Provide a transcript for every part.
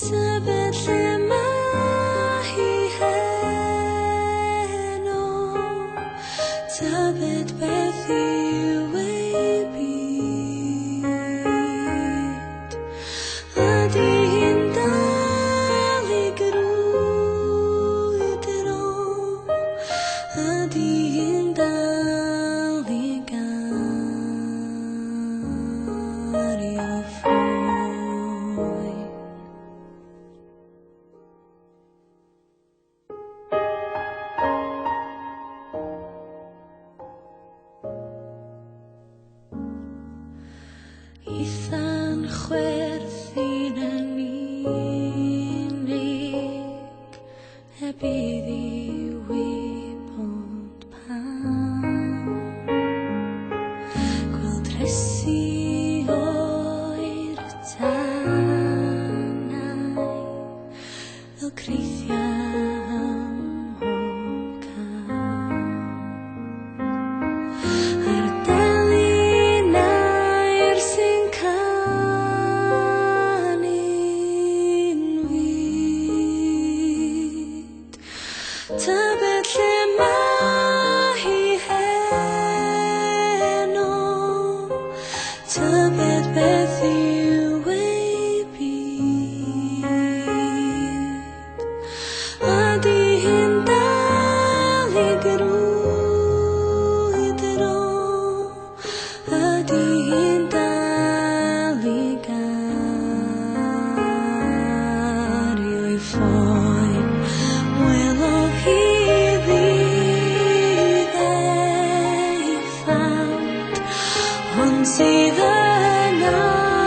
Tybed lle mae hi heno, tybed beth yw ei byd. Ydy hi'n dal I grwydro, ydy hi'n dal I gario ffwrdd. Hitha'n chwerthin yn unig, heb iddi wybod pam. Gweldresu o'r tanau, fel creithiau ym mhob cam. Ar delyn air sy'n canu'n fyd. Tybed lle mae hi heno, tybed beth yw ei byd. Ydy hi'n dal I grwydro, ydy hi'n dal I gario'i phoen. Welodd hi ddydd ei ffawd, ond sydd yn anghydlawd.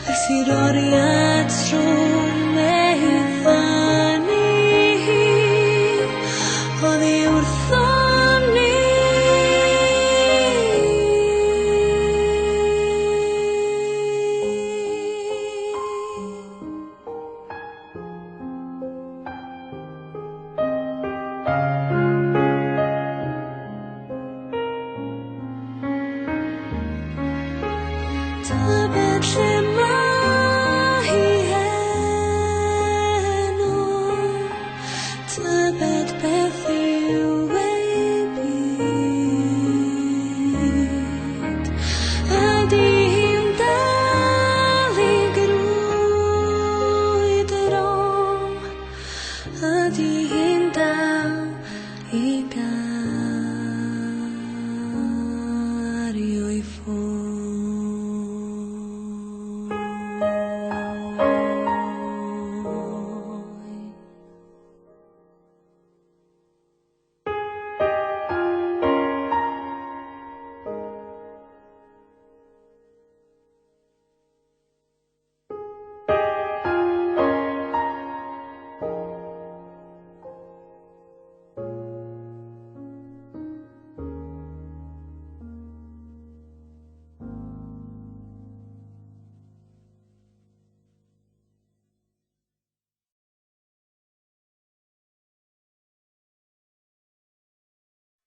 Y Cerddoriaeth rhwng ei ddani hi, oddi wrthon ni. Tybed lle